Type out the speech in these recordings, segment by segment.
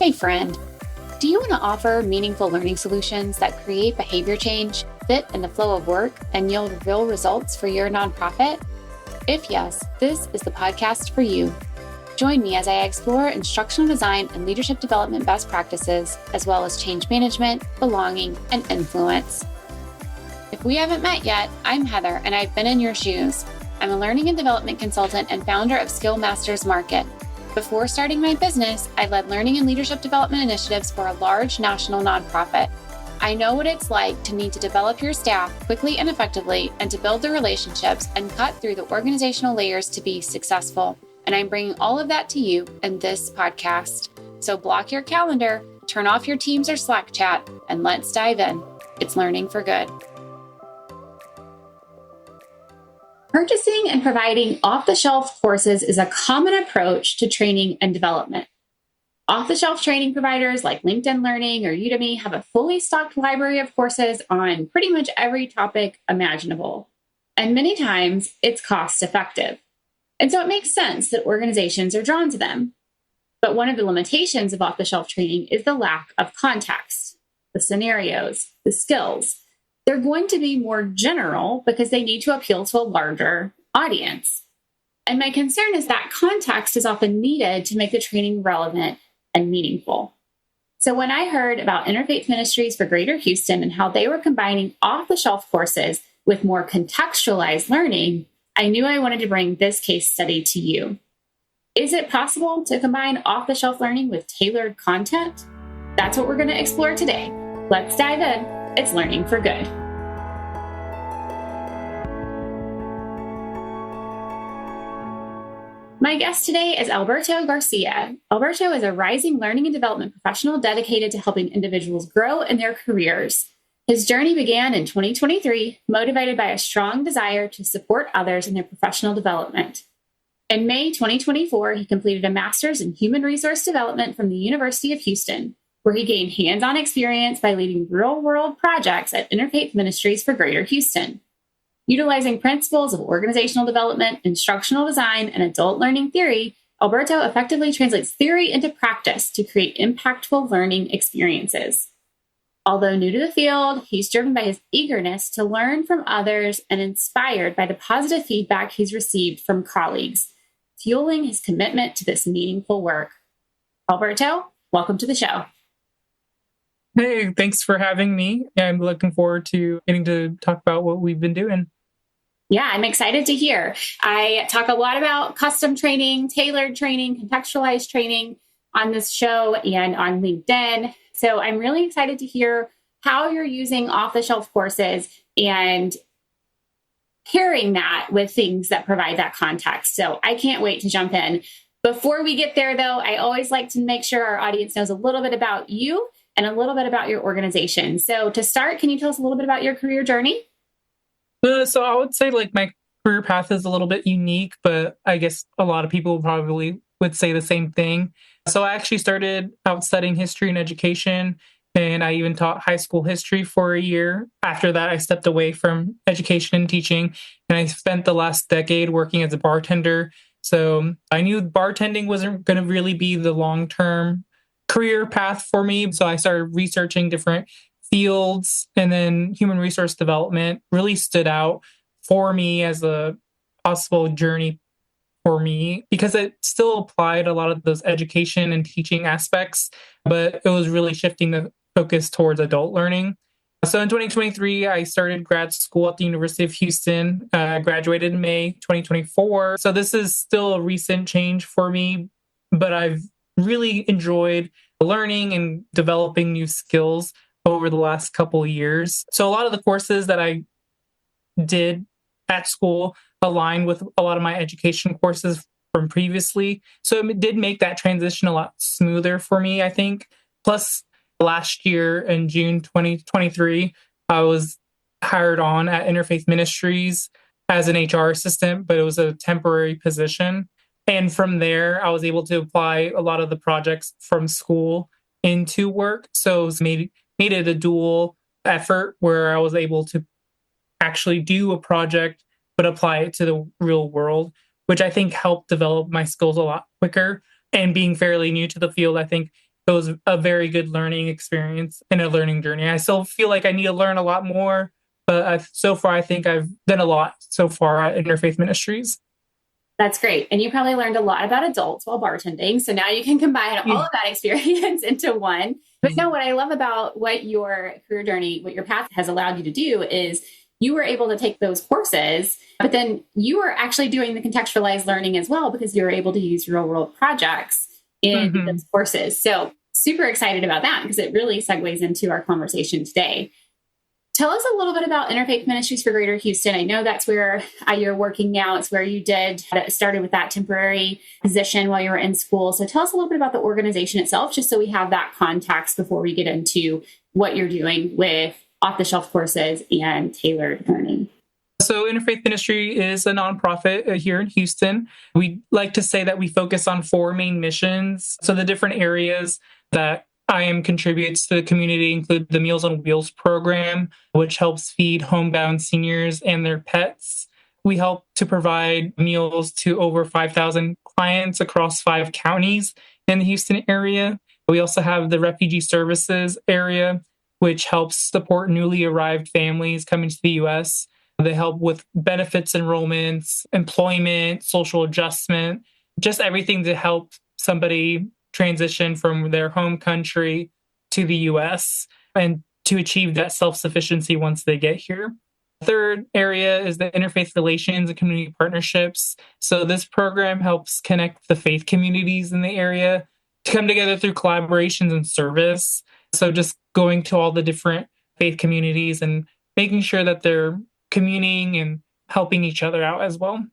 Hey friend, do you want to offer meaningful learning solutions that create behavior change, fit in the flow of work, and yield real results for your nonprofit? If yes, this is the podcast for you. Join me as I explore instructional design and leadership development best practices, as well as change management, belonging, and influence. If we haven't met yet, I'm Heather, and I've been in your shoes. I'm a learning and development consultant and founder of Skill Masters Market. Before starting my business, I led learning and leadership development initiatives for a large national nonprofit. I know what it's like to need to develop your staff quickly and effectively and to build the relationships and cut through the organizational layers to be successful. And I'm bringing all of that to you in this podcast. So block your calendar, turn off your Teams or Slack chat, and let's dive in. It's learning for good. Purchasing and providing off-the-shelf courses is a common approach to training and development. Off-the-shelf training providers like LinkedIn Learning or Udemy have a fully stocked library of courses on pretty much every topic imaginable. And many times, it's cost-effective. And so it makes sense that organizations are drawn to them. But one of the limitations of off-the-shelf training is the lack of context, the scenarios, the skills. They're going to be more general because they need to appeal to a larger audience. And my concern is that context is often needed to make the training relevant and meaningful. So when I heard about Interfaith Ministries for Greater Houston and how they were combining off-the-shelf courses with more contextualized learning, I knew I wanted to bring this case study to you. Is it possible to combine off-the-shelf learning with tailored content? That's what we're going to explore today. Let's dive in. It's learning for good. My guest today is Alberto Garcia. Alberto is a rising learning and development professional dedicated to helping individuals grow in their careers. His journey began in 2023, motivated by a strong desire to support others in their professional development. In May 2024, he completed a master's in human resource development from the University of Houston, where he gained hands-on experience by leading real-world projects at Interfaith Ministries for Greater Houston. Utilizing principles of organizational development, instructional design, and adult learning theory, Alberto effectively translates theory into practice to create impactful learning experiences. Although new to the field, he's driven by his eagerness to learn from others and inspired by the positive feedback he's received from colleagues, fueling his commitment to this meaningful work. Alberto, welcome to the show. Hey, thanks for having me. I'm looking forward to getting to talk about what we've been doing. Yeah, I'm excited to hear. I talk a lot about custom training, tailored training, contextualized training on this show and on LinkedIn. So I'm really excited to hear how you're using off-the-shelf courses and pairing that with things that provide that context. So I can't wait to jump in. Before we get there, though, I always like to make sure our audience knows a little bit about you and a little bit about your organization. So to start, can you tell us a little bit about your career journey? So I would say my career path is a little bit unique, but I guess a lot of people probably would say the same thing. So I actually started out studying history and education, and I even taught high school history for a year. After that, I stepped away from education and teaching, and I spent the last decade working as a bartender. So I knew bartending wasn't going to really be the long-term career path for me. So I started researching different fields, and then human resource development really stood out for me as a possible journey for me because it still applied a lot of those education and teaching aspects, but it was really shifting the focus towards adult learning. So in 2023, I started grad school at the University of Houston. I graduated in May 2024. So this is still a recent change for me, but I've really enjoyed learning and developing new skills over the last couple of years. So a lot of the courses that I did at school align with a lot of my education courses from previously. So it did make that transition a lot smoother for me, I think. Plus, last year in June 2023, I was hired on at Interfaith Ministries as an HR assistant, but it was a temporary position. And from there, I was able to apply a lot of the projects from school into work. So it was made it a dual effort where I was able to actually do a project, but apply it to the real world, which I think helped develop my skills a lot quicker. And being fairly new to the field, I think it was a very good learning experience and a learning journey. I still feel like I need to learn a lot more, but so far I think I've done a lot so far at Interfaith Ministries. That's great. And you probably learned a lot about adults while bartending. So now you can combine all of that experience into one. But no, what I love about what your career journey, what your path has allowed you to do is you were able to take those courses, but then you were actually doing the contextualized learning as well because you were able to use real world projects in those courses. So super excited about that because it really segues into our conversation today. Tell us a little bit about Interfaith Ministries for Greater Houston. I know that's where you're working now. It's where you started with that temporary position while you were in school. So tell us a little bit about the organization itself, just so we have that context before we get into what you're doing with off-the-shelf courses and tailored learning. So Interfaith Ministry is a nonprofit here in Houston. We like to say that we focus on 4 main missions. So the different areas that IM contributes to the community include the Meals on Wheels program, which helps feed homebound seniors and their pets. We help to provide meals to over 5,000 clients across 5 counties in the Houston area. We also have the Refugee Services area, which helps support newly arrived families coming to the U.S. They help with benefits enrollments, employment, social adjustment, just everything to help somebody transition from their home country to the U.S. and to achieve that self-sufficiency once they get here. Third area is the interfaith relations and community partnerships. So this program helps connect the faith communities in the area to come together through collaborations and service. So just going to all the different faith communities and making sure that they're communing and helping each other out as well.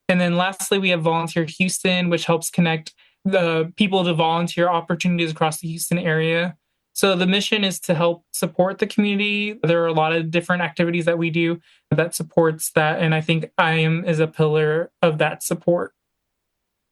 And then lastly, we have Volunteer Houston, which helps connect the people to volunteer opportunities across the Houston area. So the mission is to help support the community. There are a lot of different activities that we do that supports that. And I think IM is a pillar of that support.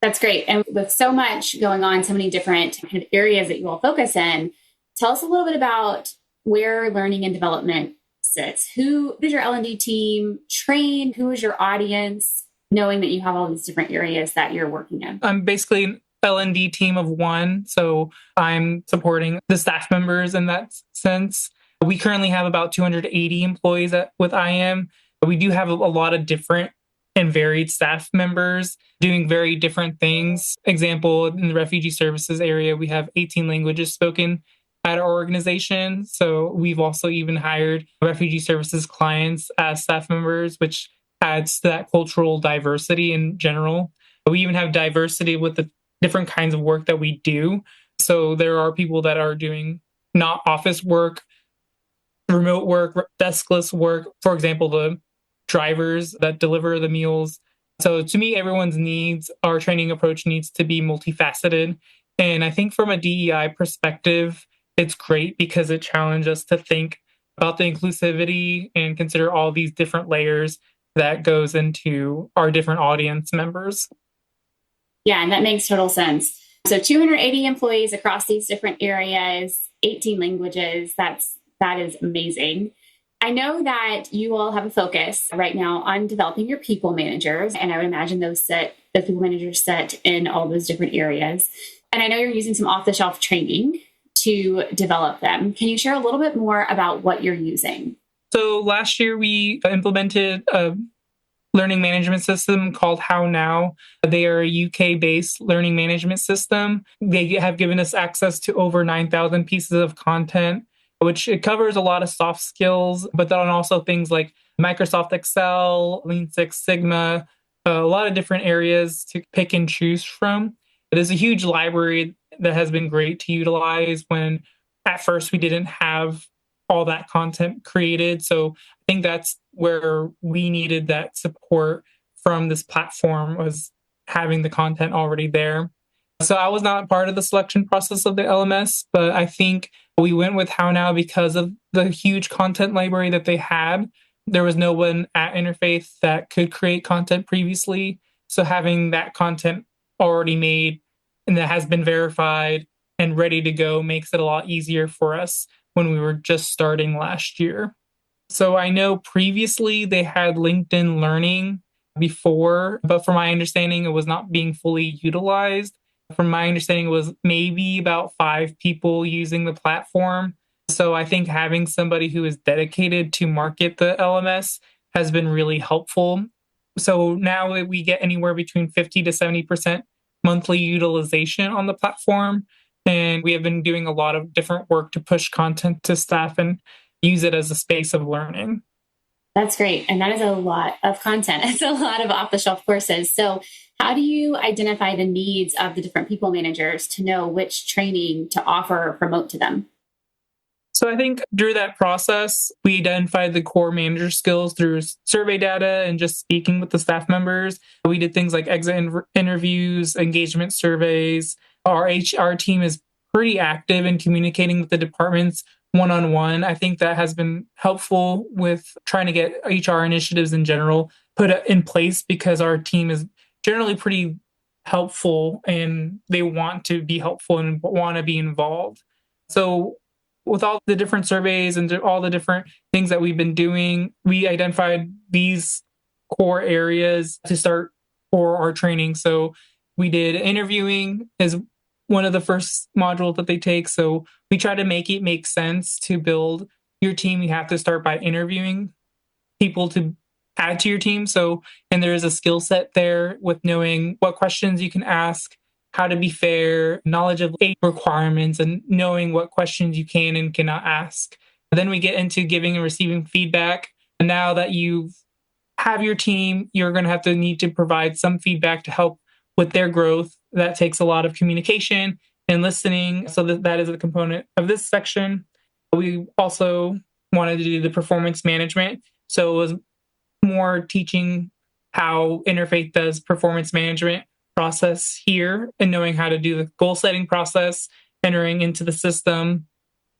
That's great. And with so much going on, so many different kind of areas that you all focus in, tell us a little bit about where learning and development sits. Who does your L&D team train? Who is your audience, knowing that you have all these different areas that you're working in? I'm basically L&D team of 1. So I'm supporting the staff members in that sense. We currently have about 280 employees with IM. But we do have a lot of different and varied staff members doing very different things. Example, in the refugee services area, we have 18 languages spoken at our organization. So we've also even hired refugee services clients as staff members, which adds to that cultural diversity in general. We even have diversity with the different kinds of work that we do. So there are people that are doing not office work, remote work, deskless work. For example, the drivers that deliver the meals. So to me, everyone's needs, our training approach needs to be multifaceted. And I think from a DEI perspective, it's great because it challenges us to think about the inclusivity and consider all these different layers that goes into our different audience members. Yeah, and that makes total sense. So 280 employees across these different areas, 18 languages. That is amazing. I know that you all have a focus right now on developing your people managers, and I would imagine those people managers sit in all those different areas. And I know you're using some off-the-shelf training to develop them. Can you share a little bit more about what you're using? So last year we implemented a learning management system called How Now. They are a UK-based learning management system. They have given us access to over 9,000 pieces of content, which it covers a lot of soft skills, but then also things like Microsoft Excel, Lean Six Sigma, a lot of different areas to pick and choose from. It is a huge library that has been great to utilize when at first we didn't have all that content created. So I think that's where we needed that support from this platform, was having the content already there. So I was not part of the selection process of the LMS, but I think we went with How Now because of the huge content library that they had. There was no one at Interfaith that could create content previously. So having that content already made and that has been verified and ready to go makes it a lot easier for us when we were just starting last year. So I know previously they had LinkedIn Learning before, but from my understanding, it was not being fully utilized. From my understanding, it was maybe about 5 people using the platform. So I think having somebody who is dedicated to market the LMS has been really helpful. So now we get anywhere between 50 to 70% monthly utilization on the platform. And we have been doing a lot of different work to push content to staff and use it as a space of learning. That's great. And that is a lot of content. It's a lot of off-the-shelf courses. So how do you identify the needs of the different people managers to know which training to offer or promote to them? So I think through that process, we identified the core manager skills through survey data and just speaking with the staff members. We did things like exit interviews, engagement surveys. Our HR team is pretty active in communicating with the departments one-on-one. I think that has been helpful with trying to get HR initiatives in general put in place because our team is generally pretty helpful and they want to be helpful and want to be involved. So with all the different surveys and all the different things that we've been doing, we identified these core areas to start for our training. So we did interviewing as one of the first modules that they take. So we try to make it make sense to build your team. You have to start by interviewing people to add to your team. So, and there is a skill set there with knowing what questions you can ask, how to be fair, knowledge of age requirements, and knowing what questions you can and cannot ask. Then we get into giving and receiving feedback. And now that you have your team, you're going to have to need to provide some feedback to help with their growth. That takes a lot of communication and listening. So that is a component of this section. We also wanted to do the performance management. So it was more teaching how Interfaith does performance management process here and knowing how to do the goal setting process, entering into the system.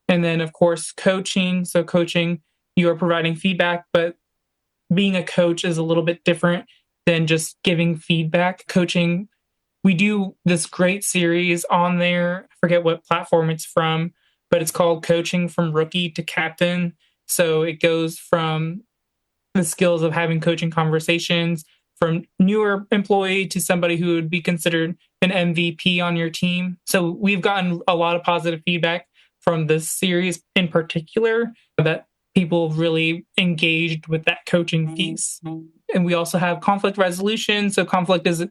And then, of course, coaching. So coaching, you are providing feedback, but being a coach is a little bit different than just giving feedback. Coaching, we do this great series on there. I forget what platform it's from, but it's called Coaching from Rookie to Captain. So it goes from the skills of having coaching conversations from newer employee to somebody who would be considered an MVP on your team. So we've gotten a lot of positive feedback from this series in particular that people really engaged with that coaching piece. And we also have conflict resolution. So conflict is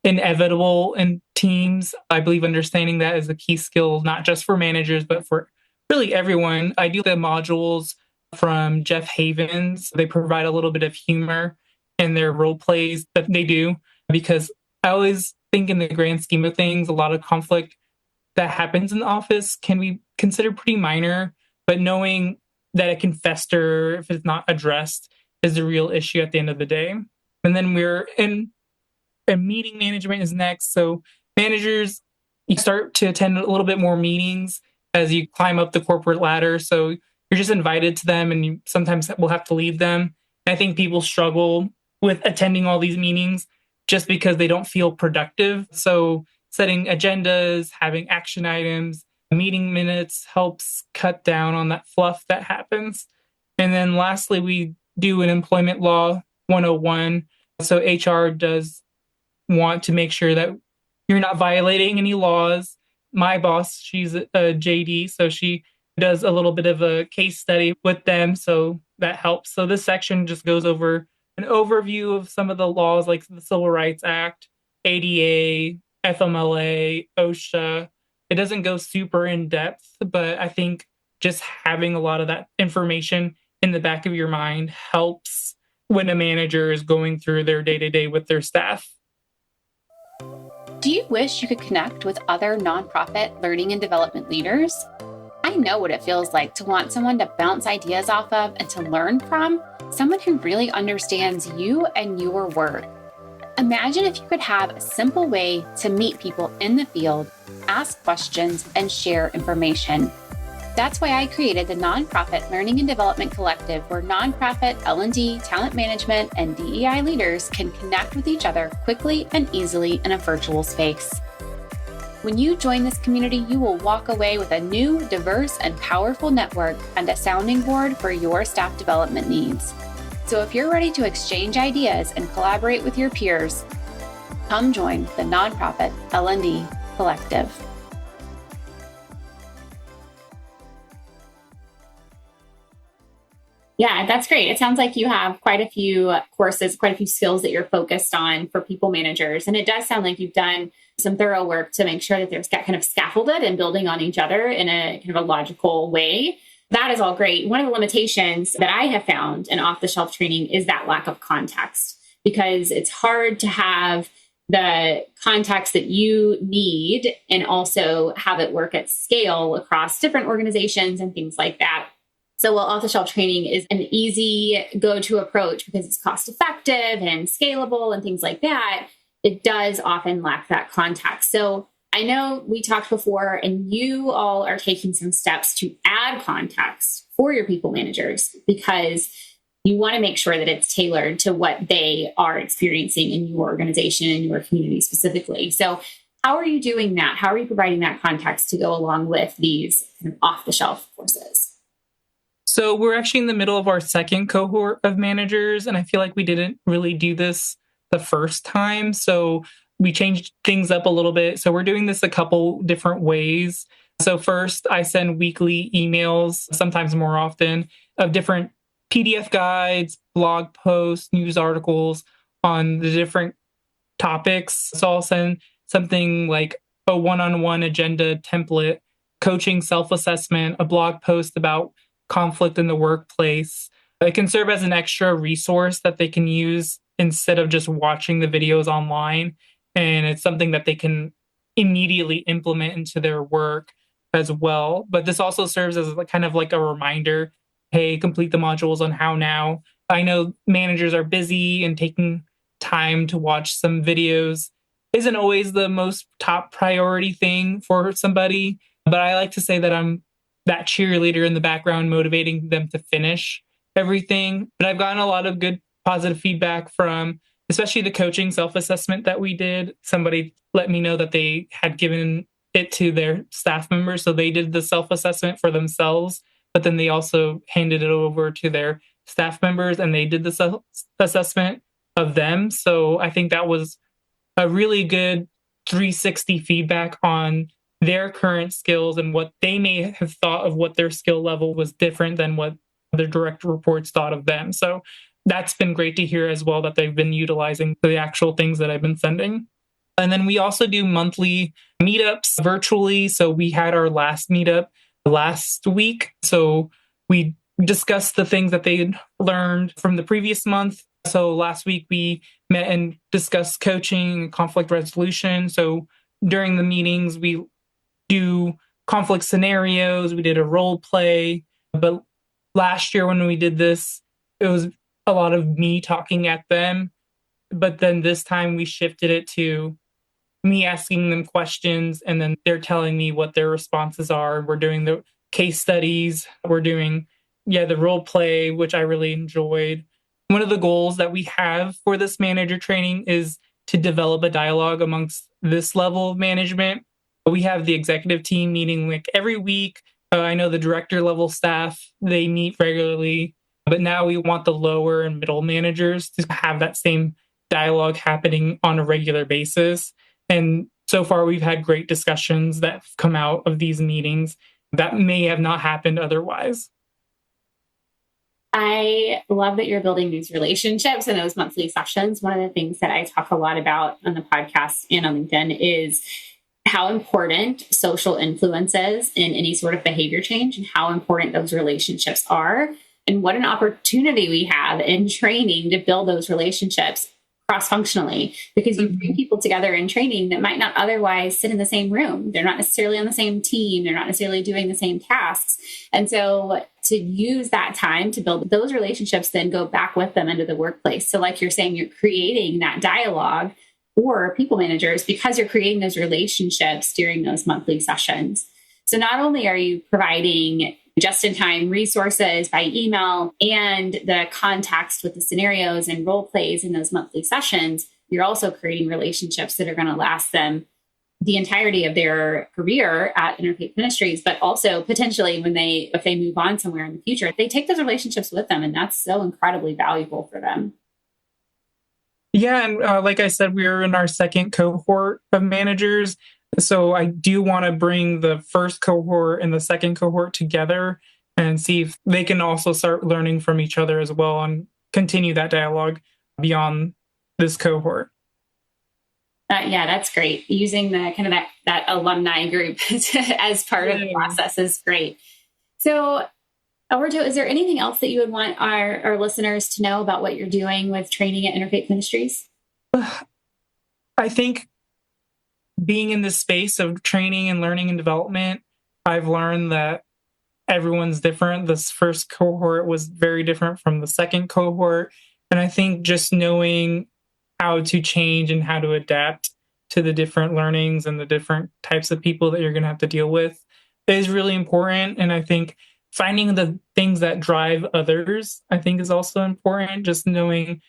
inevitable in teams. I believe understanding that is a key skill, not just for managers, but for really everyone. I do the modules from Jeff Havens. They provide a little bit of humor in their role plays that they do, because I always think in the grand scheme of things, a lot of conflict that happens in the office can be considered pretty minor, but knowing that it can fester if it's not addressed is the real issue at the end of the day. And then we're in meeting management is next. So managers, you start to attend a little bit more meetings as you climb up the corporate ladder. So you're just invited to them and you sometimes will have to lead them. And I think people struggle with attending all these meetings just because they don't feel productive. So setting agendas, having action items, meeting minutes helps cut down on that fluff that happens. And then lastly, we do an employment law 101. So HR does want to make sure that you're not violating any laws. My boss, she's a JD, so she does a little bit of a case study with them. So that helps. So this section just goes over an overview of some of the laws like the Civil Rights Act, ADA, FMLA, OSHA. It doesn't go super in depth, but I think just having a lot of that information in the back of your mind helps when a manager is going through their day-to-day with their staff. Do you wish you could connect with other nonprofit learning and development leaders? I know what it feels like to want someone to bounce ideas off of and to learn from, someone who really understands you and your work. Imagine if you could have a simple way to meet people in the field, ask questions, and share information. That's why I created the Nonprofit Learning and Development Collective, where nonprofit L&D, talent management, and DEI leaders can connect with each other quickly and easily in a virtual space. When you join this community, you will walk away with a new, diverse, and powerful network and a sounding board for your staff development needs. So if you're ready to exchange ideas and collaborate with your peers, come join the Nonprofit L&D collective. Yeah, that's great. It sounds like you have quite a few courses, quite a few skills that you're focused on for people managers. And it does sound like you've done some thorough work to make sure that they're kind of scaffolded and building on each other in a kind of a logical way. That is all great. One of the limitations that I have found in off-the-shelf training is that lack of context, because it's hard to have the context that you need and also have it work at scale across different organizations and things like that. So while off-the-shelf training is an easy go-to approach because it's cost-effective and scalable and things like that, it does often lack that context. So I know we talked before, and you all are taking some steps to add context for your people managers because you want to make sure that it's tailored to what they are experiencing in your organization and your community specifically. So how are you doing that? How are you providing that context to go along with these kind of off-the-shelf courses? So we're actually in the middle of our second cohort of managers, and I feel like we didn't really do this the first time. So we changed things up a little bit. So we're doing this a couple different ways. So first, I send weekly emails, sometimes more often, of different PDF guides, blog posts, news articles on the different topics. So I'll send something like a one-on-one agenda template, coaching self-assessment, a blog post about conflict in the workplace. It can serve as an extra resource that they can use instead of just watching the videos online. And it's something that they can immediately implement into their work as well. But this also serves as kind of like a reminder, hey, complete the modules on How Now. I know managers are busy, and taking time to watch some videos isn't always the most top priority thing for somebody. But I like to say that I'm that cheerleader in the background motivating them to finish everything. But I've gotten a lot of good positive feedback from, especially the coaching self-assessment that we did. Somebody let me know that they had given it to their staff members. So they did the self-assessment for themselves, but then they also handed it over to their staff members and they did the self-assessment of them. So I think that was a really good 360 feedback on their current skills and what they may have thought of what their skill level was different than what their direct reports thought of them. So that's been great to hear as well, that they've been utilizing the actual things that I've been sending. And then we also do monthly meetups virtually. So we had our last meetup last week. So we discussed the things that they learned from the previous month. So last week we met and discussed coaching, conflict resolution. So during the meetings, we do conflict scenarios. We did a role play. But last year when we did this, it was a lot of me talking at them. But then this time we shifted it to me asking them questions, and then they're telling me what their responses are. We're doing the case studies. We're doing, the role play, which I really enjoyed. One of the goals that we have for this manager training is to develop a dialogue amongst this level of management. We have the executive team meeting like every week. I know the director level staff, they meet regularly, but now we want the lower and middle managers to have that same dialogue happening on a regular basis. And so far, we've had great discussions that have come out of these meetings that may have not happened otherwise. I love that you're building these relationships in those monthly sessions. One of the things that I talk a lot about on the podcast and on LinkedIn is how important social influence is in any sort of behavior change, and how important those relationships are, and what an opportunity we have in training to build those relationships cross-functionally, because you bring people together in training that might not otherwise sit in the same room. They're not necessarily on the same team. They're not necessarily doing the same tasks. And so to use that time to build those relationships, then go back with them into the workplace. So like you're saying, you're creating that dialogue for people managers because you're creating those relationships during those monthly sessions. So not only are you providing just-in-time resources by email and the context with the scenarios and role plays in those monthly sessions, you're also creating relationships that are going to last them the entirety of their career at Interfaith Ministries, but also potentially if they move on somewhere in the future, they take those relationships with them, and that's so incredibly valuable for them. Yeah, and like I said, we're in our second cohort of managers. So I do want to bring the first cohort and the second cohort together and see if they can also start learning from each other as well and continue that dialogue beyond this cohort. Yeah, that's great. Using the kind of that alumni group as part of the process is great. So, Alberto, is there anything else that you would want our listeners to know about what you're doing with training at Interfaith Ministries? I think being in this space of training and learning and development, I've learned that everyone's different. This first cohort was very different from the second cohort. And I think just knowing how to change and how to adapt to the different learnings and the different types of people that you're going to have to deal with is really important. And I think finding the things that drive others, I think, is also important. Just knowing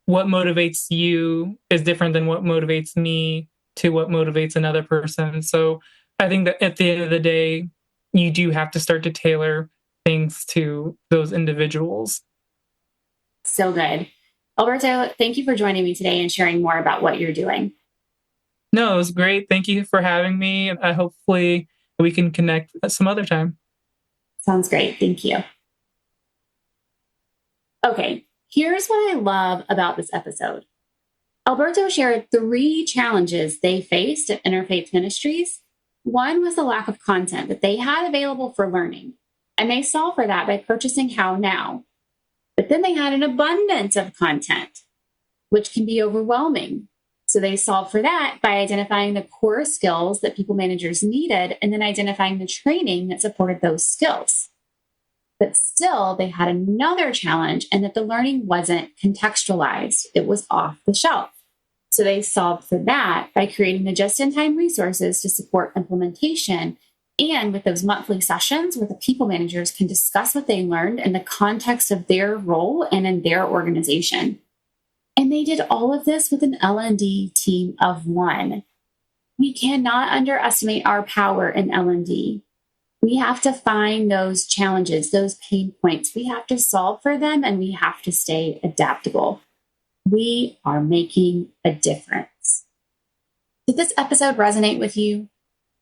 what motivates you is different than what motivates me to what motivates another person. So I think that at the end of the day, you do have to start to tailor things to those individuals. So good. Alberto, thank you for joining me today and sharing more about what you're doing. No, it was great. Thank you for having me. Hopefully we can connect at some other time. Sounds great. Thank you. Okay, here's what I love about this episode. Alberto shared 3 challenges they faced at Interfaith Ministries. One was the lack of content that they had available for learning, and they solved for that by purchasing How Now. But then they had an abundance of content, which can be overwhelming. So they solved for that by identifying the core skills that people managers needed and then identifying the training that supported those skills. But still, they had another challenge, and that the learning wasn't contextualized. It was off the shelf. So they solved for that by creating the just-in-time resources to support implementation, and with those monthly sessions where the people managers can discuss what they learned in the context of their role and in their organization. And they did all of this with an L&D team of 1. We cannot underestimate our power in L&D. We have to find those challenges, those pain points. We have to solve for them, and we have to stay adaptable. We are making a difference. Did this episode resonate with you?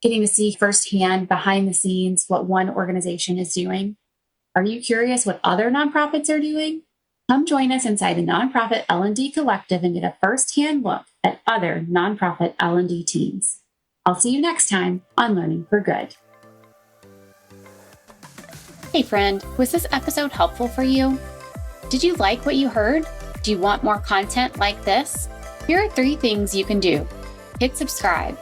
Getting to see firsthand, behind the scenes, what one organization is doing? Are you curious what other nonprofits are doing? Come join us inside the Nonprofit L&D Collective and get a firsthand look at other nonprofit L&D teams. I'll see you next time on Learning for Good. Hey friend, was this episode helpful for you? Did you like what you heard? Do you want more content like this? Here are 3 things you can do. Hit subscribe.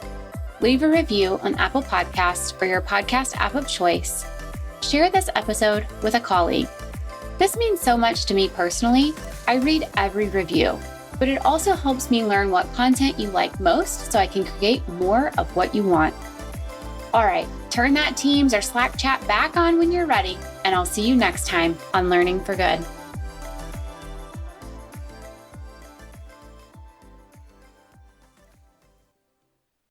Leave a review on Apple Podcasts or your podcast app of choice. Share this episode with a colleague. This means so much to me personally. I read every review, but it also helps me learn what content you like most so I can create more of what you want. All right, turn that Teams or Slack chat back on when you're ready, and I'll see you next time on Learning for Good.